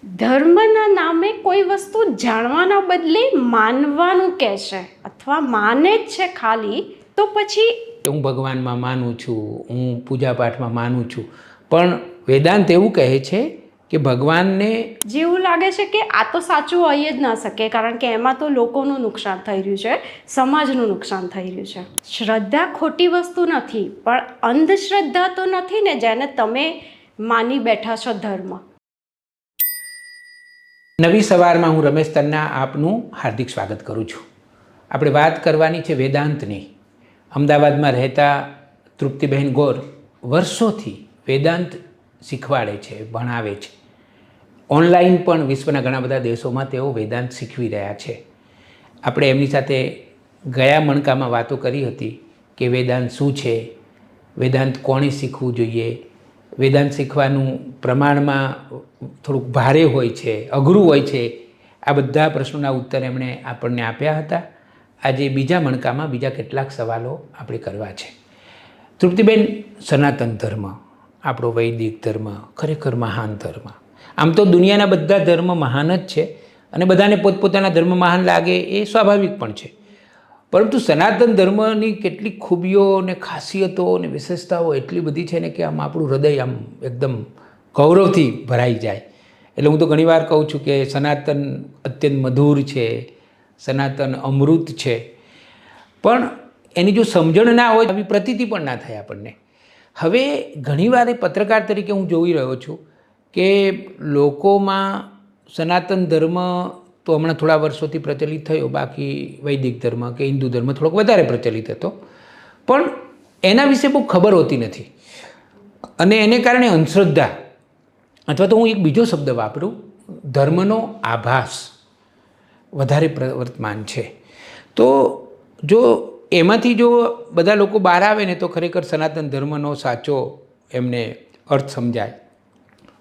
ધર્મના નામે કોઈ વસ્તુ જાણવાના બદલે માનવાનું કહે છે અથવા માને જ છે ખાલી, તો પછી હું ભગવાનમાં માનું છું, હું પૂજાપાઠમાં માનું છું, પણ વેદાંત એવું કહે છે કે ભગવાનને જેવું લાગે છે કે આ તો સાચું હોઈ જ ના શકે, કારણ કે એમાં તો લોકોનું નુકસાન થઈ રહ્યું છે, સમાજનું નુકસાન થઈ રહ્યું છે. શ્રદ્ધા ખોટી વસ્તુ નથી, પણ અંધશ્રદ્ધા તો નથી ને જેને તમે માની બેઠા છો ધર્મ. નવી સવારમાં હું રમેશ તન્ના આપનું હાર્દિક સ્વાગત કરું છું. આપણે વાત કરવાની છે વેદાંતની. અમદાવાદમાં રહેતા તૃપ્તિબહેન ગોર વર્ષોથી વેદાંત શીખવાડે છે, ભણાવે છે. ઓનલાઈન પણ વિશ્વના ઘણા બધા દેશોમાં તેઓ વેદાંત શીખવી રહ્યા છે. આપણે એમની સાથે ગયા મણકામાં વાતો કરી હતી કે વેદાંત શું છે, વેદાંત કોણે શીખવું જોઈએ, વેદાંત શીખવાનું પ્રમાણમાં થોડુંક ભારે હોય છે, અઘરું હોય છે. આ બધા પ્રશ્નોના ઉત્તર એમણે આપણને આપ્યા હતા. આજે બીજા મણકામાં બીજા કેટલાક સવાલો આપણે કરવા છે. તૃપ્તિબેન, સનાતન ધર્મ, આપણો વૈદિક ધર્મ ખરેખર મહાન ધર્મ. આમ તો દુનિયાના બધા ધર્મ મહાન જ છે અને બધાને પોતપોતાના ધર્મ મહાન લાગે એ સ્વાભાવિક પણ છે, પરંતુ સનાતન ધર્મની કેટલીક ખૂબીઓ અને ખાસિયતો અને વિશેષતાઓ એટલી બધી છે ને કે આમ આપણું હૃદય આમ એકદમ ગૌરવથી ભરાઈ જાય. એટલે હું તો ઘણીવાર કહું છું કે સનાતન અત્યંત મધુર છે, સનાતન અમૃત છે, પણ એની જો સમજણ ના હોય આવી પ્રતીતિ પણ ના થાય આપણને. હવે ઘણીવાર એ પત્રકાર તરીકે હું જોઈ રહ્યો છું કે લોકોમાં સનાતન ધર્મ તો હમણાં થોડા વર્ષોથી પ્રચલિત થયો, બાકી વૈદિક ધર્મ કે હિન્દુ ધર્મ થોડોક વધારે પ્રચલિત હતો, પણ એના વિશે બહુ ખબર હોતી નથી અને એને કારણે અંધશ્રદ્ધા અથવા તો હું એક બીજો શબ્દ વાપરું, ધર્મનો આભાસ વધારે પ્રવર્તમાન છે. તો જો એમાંથી જો બધા લોકો બહાર આવે ને તો ખરેખર સનાતન ધર્મનો સાચો એમને અર્થ સમજાય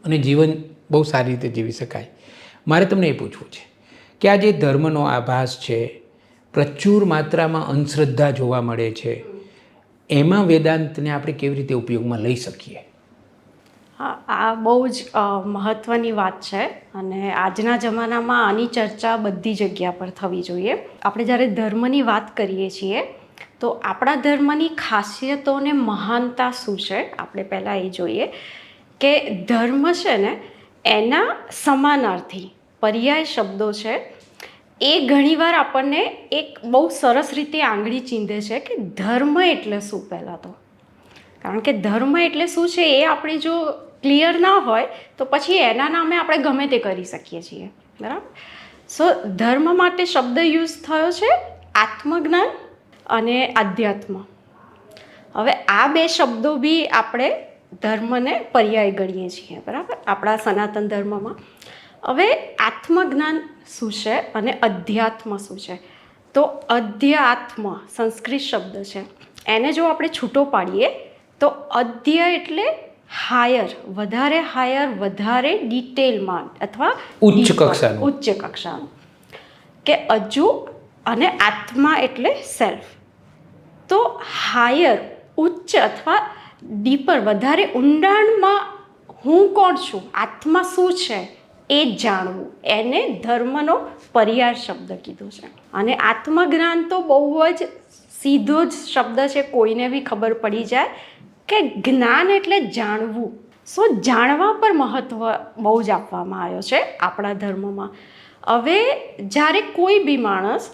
અને જીવન બહુ સારી રીતે જીવી શકાય. મારે તમને એ પૂછવું છે કે આ જે ધર્મનો આભાસ છે, પ્રચુર માત્રામાં અંધશ્રદ્ધા જોવા મળે છે, એમાં વેદાંતને આપણે કેવી રીતે ઉપયોગમાં લઈ શકીએ? હા, આ બહુ જ મહત્ત્વની વાત છે અને આજના જમાનામાં આની ચર્ચા બધી જગ્યા પર થવી જોઈએ. આપણે જ્યારે ધર્મની વાત કરીએ છીએ તો આપણા ધર્મની ખાસિયતો અને મહાનતા શું છે, આપણે પહેલાં એ જોઈએ કે ધર્મ છે ને એના સમાનાર્થી પર્યાય શબ્દો છે એ ઘણીવાર આપણને એક બહુ સરસ રીતે આંગળી ચીંધે છે કે ધર્મ એટલે શું. પહેલાં તો કારણ કે ધર્મ એટલે શું છે એ આપણે જો ક્લિયર ના હોય તો પછી એના નામે આપણે ગમે તે કરી શકીએ છીએ, બરાબર. સો ધર્મ માટે શબ્દ યુઝ થયો છે આત્મજ્ઞાન અને આધ્યાત્મ. હવે આ બે શબ્દો બી આપણે ધર્મને પર્યાય ગણીએ છીએ, બરાબર, આપણા સનાતન ધર્મમાં. હવે આત્મજ્ઞાન શું છે અને અધ્યાત્મ શું છે? તો અધ્યાત્મ સંસ્કૃત શબ્દ છે, એને જો આપણે છૂટો પાડીએ તો અધ્ય એટલે હાયર, વધારે ડિટેલમાં અથવા ઉચ્ચ કક્ષાનું કે અજુ, અને આત્મા એટલે સેલ્ફ. તો હાયર, ઉચ્ચ અથવા ડીપર, વધારે ઊંડાણમાં હું કોણ છું, આત્મા શું છે એ જાણવું, એને ધર્મનો પર્યાય શબ્દ કીધો છે. અને આત્મજ્ઞાન તો બહુ જ સીધો જ શબ્દ છે, કોઈને બી ખબર પડી જાય કે જ્ઞાન એટલે જાણવું. સો જાણવા પર મહત્ત્વ બહુ જ આપવામાં આવ્યો છે આપણા ધર્મમાં. હવે જ્યારે કોઈ બી માણસ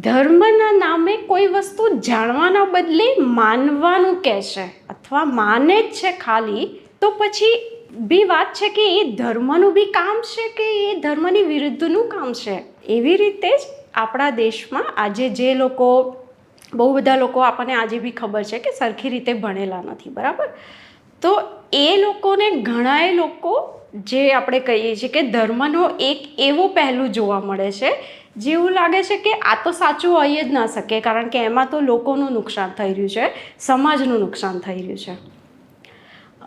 ધર્મના નામે કોઈ વસ્તુ જાણવાના બદલે માનવાનું કહે છે અથવા માને જ છે ખાલી, તો પછી બી વાત છે કે એ ધર્મનું બી કામ છે કે એ ધર્મની વિરુદ્ધનું કામ છે. એવી રીતે જ આપણા દેશમાં આજે જે લોકો, બહુ બધા લોકો આપણને આજે બી ખબર છે કે સરખી રીતે ભણેલા નથી, બરાબર. તો એ લોકોને ઘણાય લોકો જે આપણે કહીએ છીએ કે ધર્મનો એક એવો પહેલું જોવા મળે છે જેવું લાગે છે કે આ તો સાચું હોઈ જ ના શકે, કારણ કે એમાં તો લોકોનું નુકસાન થઈ રહ્યું છે, સમાજનું નુકસાન થઈ રહ્યું છે.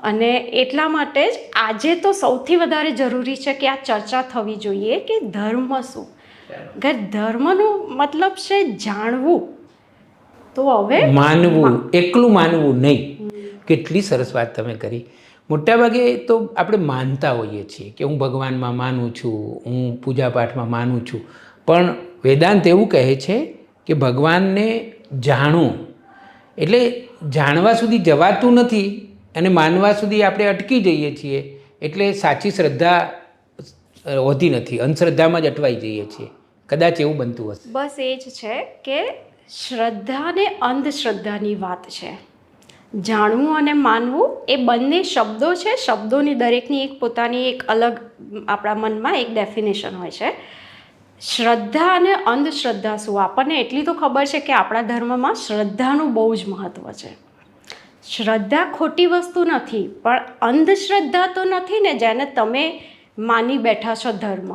અને એટલા માટે જ આજે તો સૌથી વધારે જરૂરી છે કે આ ચર્ચા થવી જોઈએ કે ધર્મ શું. ધર્મનું મતલબ છે જાણવું. તો હવે માનવું, એકલું માનવું નહીં. કેટલી સરસ વાત તમે કરી. મોટાભાગે તો આપણે માનતા હોઈએ છીએ કે હું ભગવાનમાં માનું છું, હું પૂજાપાઠમાં માનું છું, પણ વેદાંત એવું કહે છે કે ભગવાનને જાણો. એટલે જાણવા સુધી જવાતું નથી અને માનવા સુધી આપણે અટકી જઈએ છીએ, એટલે સાચી શ્રદ્ધા હોતી નથી, અંધશ્રદ્ધામાં જ અટવાઈ જઈએ છીએ. કદાચ એવું બનતું હશે. બસ એ જ છે કે શ્રદ્ધા અને અંધશ્રદ્ધાની વાત છે. જાણવું અને માનવું એ બંને શબ્દો છે. શબ્દોની દરેકની એક પોતાની એક અલગ આપણા મનમાં એક ડેફિનેશન હોય છે. શ્રદ્ધા અને અંધશ્રદ્ધા શું? આપણને એટલી તો ખબર છે કે આપણા ધર્મમાં શ્રદ્ધાનું બહુ જ મહત્ત્વ છે. શ્રદ્ધા ખોટી વસ્તુ નથી, પણ અંધશ્રદ્ધા તો નથી ને જેને તમે માની બેઠા છો ધર્મ.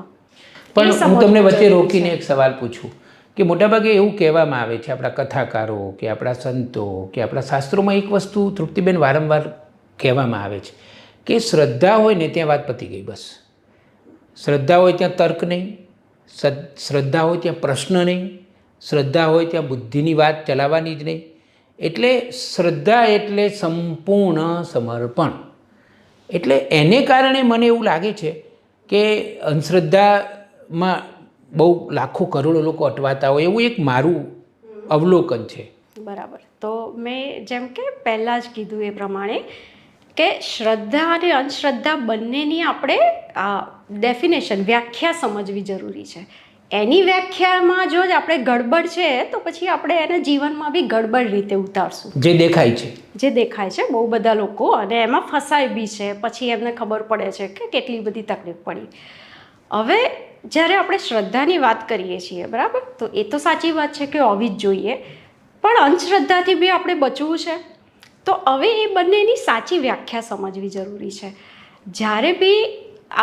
પણ હું તમને વચ્ચે રોકીને એક સવાલ પૂછું કે મોટાભાગે એવું કહેવામાં આવે છે, આપણા કથાકારો કે આપણા સંતો કે આપણા શાસ્ત્રોમાં એક વસ્તુ તૃપ્તિબેન વારંવાર કહેવામાં આવે છે કે શ્રદ્ધા હોય ને ત્યાં વાત પતી ગઈ. બસ શ્રદ્ધા હોય ત્યાં તર્ક નહીં, શ્રદ્ધા હોય ત્યાં પ્રશ્ન નહીં, શ્રદ્ધા હોય ત્યાં બુદ્ધિની વાત ચલાવવાની જ નહીં. એટલે શ્રદ્ધા એટલે સંપૂર્ણ સમર્પણ. એટલે એને કારણે મને એવું લાગે છે કે અંધશ્રદ્ધામાં બહુ લાખો કરોડો લોકો અટવાતા હોય એવું એક મારું અવલોકન છે. બરાબર. તો મેં જેમ કે પહેલાં જ કીધું એ પ્રમાણે કે શ્રદ્ધા અને અંધશ્રદ્ધા બંનેની આપણે ડેફિનેશન વ્યાખ્યા સમજવી જરૂરી છે. એની વ્યાખ્યામાં જો જ આપણે ગડબડ છે તો પછી આપણે એને જીવનમાં બી ગડબડ રીતે ઉતારશું. જે દેખાય છે બહુ બધા લોકો અને એમાં ફસાય બી છે. પછી એમને ખબર પડે છે કે કેટલી બધી તકલીફ પડી. હવે જ્યારે આપણે શ્રદ્ધાની વાત કરીએ છીએ, બરાબર, તો એ તો સાચી વાત છે કે હોવી જ જોઈએ, પણ અંધશ્રદ્ધાથી બી આપણે બચવું છે. તો હવે એ બંનેની સાચી વ્યાખ્યા સમજવી જરૂરી છે. જ્યારે બી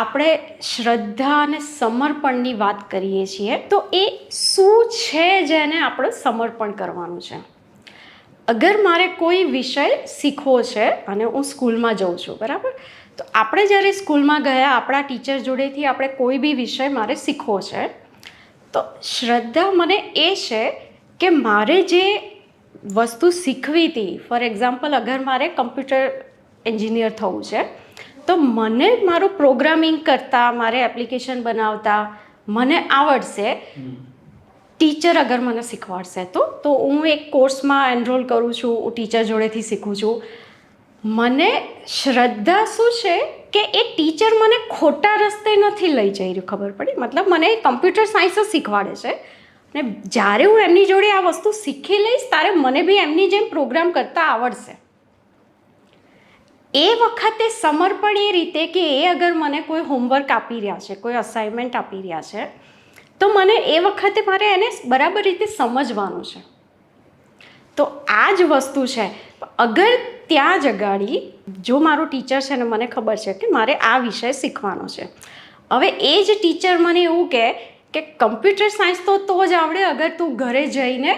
આપણે શ્રદ્ધા અને સમર્પણની વાત કરીએ છીએ તો એ શું છે જેને આપણે સમર્પણ કરવાનું છે. અગર મારે કોઈ વિષય શીખવો છે અને હું સ્કૂલમાં જાઉં છું, બરાબર, તો આપણે જ્યારે સ્કૂલમાં ગયા આપણા ટીચર જોડેથી આપણે કોઈ બી વિષય મારે શીખવો છે, તો શ્રદ્ધા મને એ છે કે મારે જે વસ્તુ શીખવી હતી, ફોર એક્ઝામ્પલ અગર મારે કમ્પ્યુટર એન્જિનિયર થવું છે તો મને મારું પ્રોગ્રામિંગ કરતાં, મારે એપ્લિકેશન બનાવતા મને આવડશે. ટીચર અગર મને શીખવાડશે તો હું એક કોર્સમાં એનરોલ કરું છું, હું ટીચર જોડેથી શીખું છું. મને શ્રદ્ધા શું છે કે એ ટીચર મને ખોટા રસ્તે નથી લઈ જઈ રહ્યું, ખબર પડી? મતલબ મને કમ્પ્યુટર સાયન્સ જ શીખવાડે છે ને જ્યારે હું એમની જોડે આ વસ્તુ શીખી લઈશ ત્યારે મને બી એમની જેમ પ્રોગ્રામ કરતાં આવડશે. એ વખતે સમર્પણ એ રીતે કે એ અગર મને કોઈ હોમવર્ક આપી રહ્યા છે, કોઈ અસાઇનમેન્ટ આપી રહ્યા છે, તો મને એ વખતે મારે એને બરાબર રીતે સમજવાનું છે. તો આ જ વસ્તુ છે. અગર ત્યાં જ અગાડી જો મારો ટીચર છે ને મને ખબર છે કે મારે આ વિષય શીખવાનો છે, હવે એ જ ટીચર મને એવું કહે કે કમ્પ્યુટર સાયન્સ તો જ આવડે અગર તું ઘરે જઈને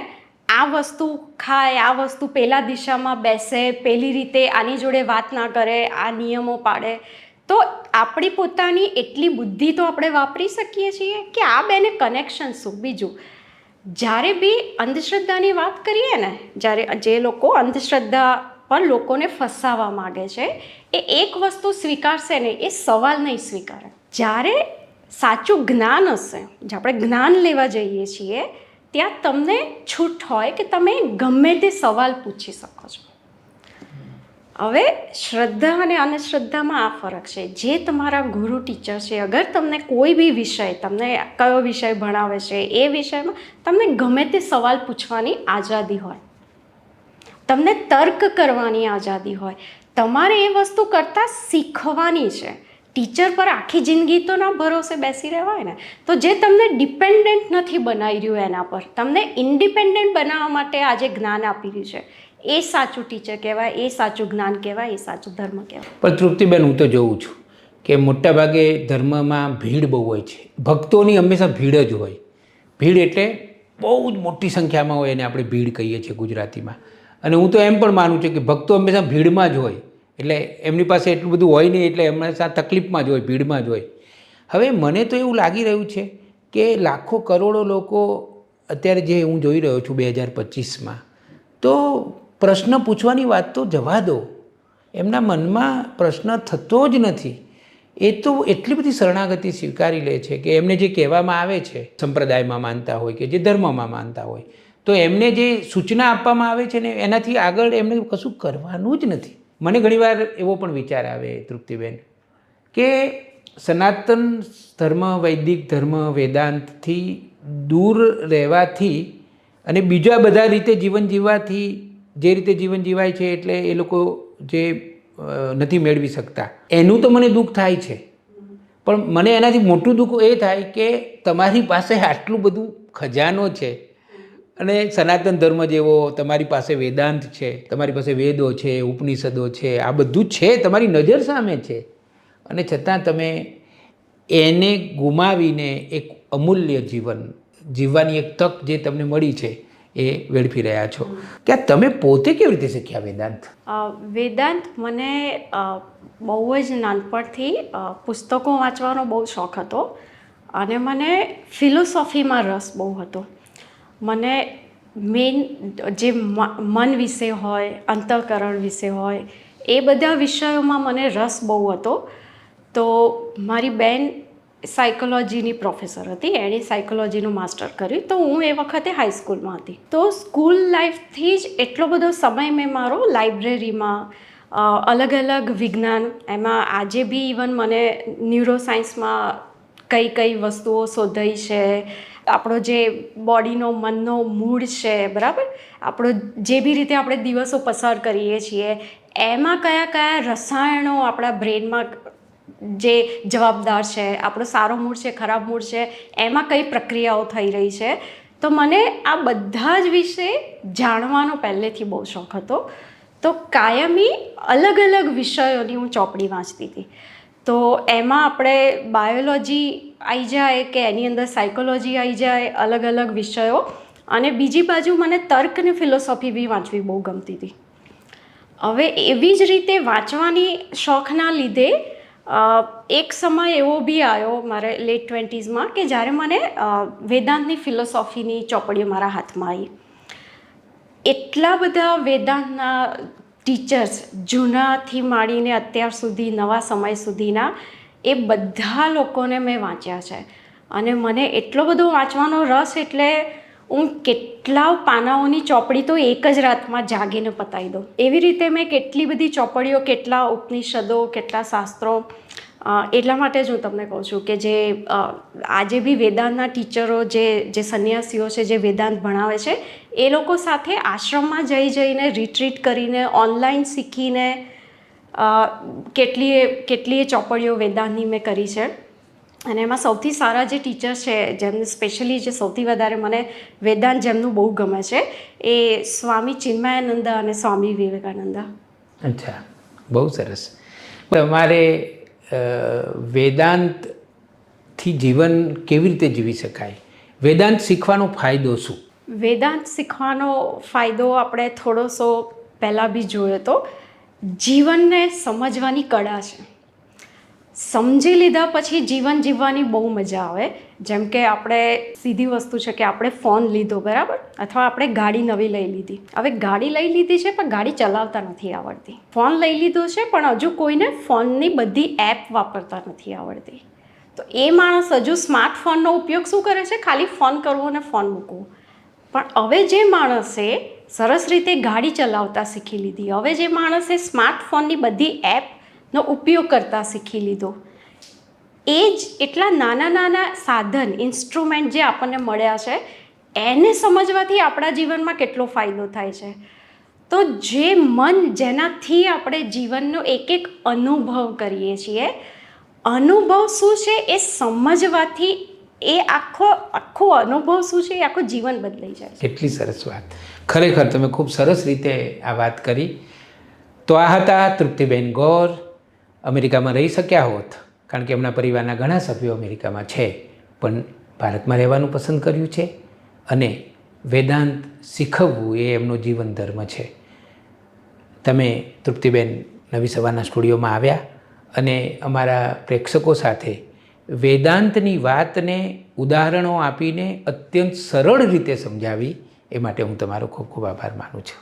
આ વસ્તુ ખાય, આ વસ્તુ પેલા દિશામાં બેસે, પેલી રીતે આની જોડે વાત ના કરે, આ નિયમો પાડે, તો આપણી પોતાની એટલી બુદ્ધિ તો આપણે વાપરી શકીએ છીએ કે આ બેને કનેક્શન શું. બીજું, જ્યારે બી અંધશ્રદ્ધાની વાત કરીએ ને, જ્યારે જે લોકો અંધશ્રદ્ધા પર લોકોને ફસાવવા માગે છે એ એક વસ્તુ સ્વીકારશે ને, એ સવાલ નહીં સ્વીકારે. જ્યારે સાચું જ્ઞાન હશે, જે આપણે જ્ઞાન લેવા જઈએ છીએ, ત્યાં તમને છૂટ હોય કે તમે ગમે તે સવાલ પૂછી શકો છો. હવે શ્રદ્ધા અને અંધશ્રદ્ધામાં આ ફરક છે. જે તમારા ગુરુ ટીચર છે, અગર તમને કોઈ બી વિષય, તમને કયો વિષય ભણાવે છે એ વિષયમાં તમને ગમે તે સવાલ પૂછવાની આઝાદી હોય, તમને તર્ક કરવાની આઝાદી હોય, તમારે એ વસ્તુ કરતાં શીખવાની છે. ટીચર પર આખી જિંદગી તો ના ભરોસે બેસી રહેવાય ને. તો જે તમને ડિપેન્ડન્ટ નથી બનાવી રહ્યું એના પર, તમને ઇન્ડિપેન્ડન્ટ બનાવવા માટે આજે જ્ઞાન આપી રહ્યું છે, એ સાચું ટીચર કહેવાય, એ સાચું જ્ઞાન કહેવાય, એ સાચું ધર્મ કહેવાય. પણ તૃપ્તિબેન, હું તો જોઉં છું કે મોટાભાગે ધર્મમાં ભીડ બહુ હોય છે. ભક્તોની હંમેશા ભીડ જ હોય. ભીડ એટલે બહુ જ મોટી સંખ્યામાં હોય, એને આપણે ભીડ કહીએ છીએ ગુજરાતીમાં. અને હું તો એમ પણ માનું છું કે ભક્તો હંમેશા ભીડમાં જ હોય, એટલે એમની પાસે એટલું બધું હોય નહીં, એટલે હંમેશા તકલીફમાં જ હોય, ભીડમાં જ હોય. હવે મને તો એવું લાગી રહ્યું છે કે લાખો કરોડો લોકો અત્યારે જે હું જોઈ રહ્યો છું 2025માં, તો પ્રશ્ન પૂછવાની વાત તો જવા દો, એમના મનમાં પ્રશ્ન થતો જ નથી. એ તો એટલી બધી શરણાગતિ સ્વીકારી લે છે કે એમને જે કહેવામાં આવે છે, સંપ્રદાયમાં માનતા હોય કે જે ધર્મમાં માનતા હોય, તો એમને જે સૂચના આપવામાં આવે છે ને એનાથી આગળ એમને કશું કરવાનું જ નથી. મને ઘણીવાર એવો પણ વિચાર આવે તૃપ્તિબેન કે સનાતન ધર્મ, વૈદિક ધર્મ, વેદાંતથી દૂર રહેવાથી અને બીજા બધા રીતે જીવન જીવવાથી, જે રીતે જીવન જીવાય છે એટલે એ લોકો જે નથી મેળવી શકતા એનું તો મને દુઃખ થાય છે. પણ મને એનાથી મોટું દુઃખ એ થાય કે તમારી પાસે આટલું બધું ખજાનો છે અને સનાતન ધર્મ જેવો તમારી પાસે વેદાંત છે, તમારી પાસે વેદો છે, ઉપનિષદો છે, આ બધું છે, તમારી નજર સામે છે, અને છતાં તમે એને ગુમાવીને એક અમૂલ્ય જીવન જીવવાની એક તક જે તમને મળી છે એ વેડફી રહ્યા છો. કે તમે પોતે કેવી રીતે શીખ્યા વેદાંત? વેદાંત મને બહુ જ નાનપણથી પુસ્તકો વાંચવાનો બહુ શોખ હતો અને મને ફિલોસોફીમાં રસ બહુ હતો. મને મેઇન જે મન વિશે હોય, અંતઃકરણ વિશે હોય, એ બધા વિષયોમાં મને રસ બહુ હતો. તો મારી બેન સાયકોલોજીની પ્રોફેસર હતી, એણે સાયકોલોજીનું માસ્ટર કર્યું, તો હું એ વખતે હાઈસ્કૂલમાં હતી. તો સ્કૂલ લાઈફથી જ એટલો બધો સમય મેં મારો લાઇબ્રેરીમાં અલગ અલગ વિજ્ઞાન, એમાં આજે બી ઇવન મને ન્યુરોસાયન્સમાં કઈ કઈ વસ્તુઓ શોધાઈ છે, આપણો જે બોડીનો મનનો મૂળ છે, બરાબર, આપણો જે બી રીતે આપણે દિવસો પસાર કરીએ છીએ એમાં કયા કયા રસાયણો આપણા બ્રેનમાં જે જવાબદાર છે, આપણો સારો મૂડ છે, ખરાબ મૂડ છે, એમાં કઈ પ્રક્રિયાઓ થઈ રહી છે. તો મને આ બધા જ વિશે જાણવાનો પહેલેથી બહુ શોખ હતો. તો કાયમી અલગ અલગ વિષયોની હું ચોપડી વાંચતી હતી. તો એમાં આપણે બાયોલોજી આવી જાય કે એની અંદર સાયકોલોજી આવી જાય, અલગ અલગ વિષયો, અને બીજી બાજુ મને તર્ક અને ફિલોસોફી બી વાંચવી બહુ ગમતી હતી. હવે એવી જ રીતે વાંચવાની શોખના લીધે એક સમય એવો બી આવ્યો મારે લેટ 20s કે જ્યારે મને વેદાંતની ફિલોસોફીની ચોપડીઓ મારા હાથમાં આવી. એટલા બધા વેદાંતના ટીચર્સ, જૂનાથી માંડીને અત્યાર સુધી, નવા સમય સુધીના, એ બધા લોકોને મેં વાંચ્યા છે. અને મને એટલો બધો વાંચવાનો રસ એટલે હું કેટલા પાનાઓની ચોપડી તો એક જ રાતમાં જાગીને પતાવી દઉં. એવી રીતે મેં કેટલી બધી ચોપડીઓ, કેટલા ઉપનિષદો, કેટલા શાસ્ત્રો. એટલા માટે જ હું તમને કહું છું કે જે આજે બી વેદાંતના ટીચરો, જે સંન્યાસીઓ છે, જે વેદાંત ભણાવે છે, એ લોકો સાથે આશ્રમમાં જઈને રિટ્રીટ કરીને, ઓનલાઈન શીખીને કેટલીય ચોપડીઓ વેદાંતની મેં કરી છે. અને એમાં સૌથી સારા જે ટીચર છે, જેમને સ્પેશિયલી જે સૌથી વધારે મને વેદાંત જેમનું બહુ ગમે છે, એ સ્વામી ચિન્મયાનંદ અને સ્વામી વિવેકાનંદ. અચ્છા, બહુ સરસ. તમારે વેદાંતથી જીવન કેવી રીતે જીવી શકાય? વેદાંત શીખવાનો ફાયદો શું? વેદાંત શીખવાનો ફાયદો આપણે થોડોસો પહેલાં બી જોયો તો, જીવનને સમજવાની કળા છે. સમજી લીધા પછી જીવન જીવવાની બહુ મજા આવે. જેમ કે આપણે સીધી વસ્તુ છે કે આપણે ફોન લીધો, બરાબર, અથવા આપણે ગાડી નવી લઈ લીધી. હવે ગાડી લઈ લીધી છે પણ ગાડી ચલાવતા નથી આવડતી. ફોન લઈ લીધો છે પણ હજુ કોઈને ફોનની બધી એપ વાપરતા નથી આવડતી. તો એ માણસ હજુ સ્માર્ટફોનનો ઉપયોગ શું કરે છે? ખાલી ફોન કરવો અને ફોન મૂકવો. પણ હવે જે માણસે સરસ રીતે ગાડી ચલાવતા શીખી લીધી, હવે જે માણસે સ્માર્ટફોનની બધી એપનો ઉપયોગ કરતા શીખી લીધો, એ જ એટલા નાના નાના સાધન, ઇન્સ્ટ્રુમેન્ટ જે આપણને મળ્યા છે, એને સમજવાથી આપણા જીવનમાં કેટલો ફાયદો થાય છે. તો જે મન, જેનાથી આપણે જીવનનો એક એક અનુભવ કરીએ છીએ, અનુભવ શું છે એ સમજવાથી એ આખો અનુભવ શું છે એ આખું જીવન બદલાઈ જાય. કેટલી સરસ વાત. ખરેખર તમે ખૂબ સરસ રીતે આ વાત કરી. તો આ હતા તૃપ્તિબેન ગોર. અમેરિકામાં રહી શક્યા હોત, કારણ કે એમના પરિવારના ઘણા સભ્યો અમેરિકામાં છે, પણ ભારતમાં રહેવાનું પસંદ કર્યું છે અને વેદાંત શીખવવું એ એમનો જીવન ધર્મ છે. તમે તૃપ્તિબેન નવી સવારના સ્ટુડિયોમાં આવ્યા અને અમારા પ્રેક્ષકો સાથે વેદાંતની વાતને ઉદાહરણો આપીને અત્યંત સરળ રીતે સમજાવી, એ માટે હું તમારો ખૂબ ખૂબ આભાર માનું છું.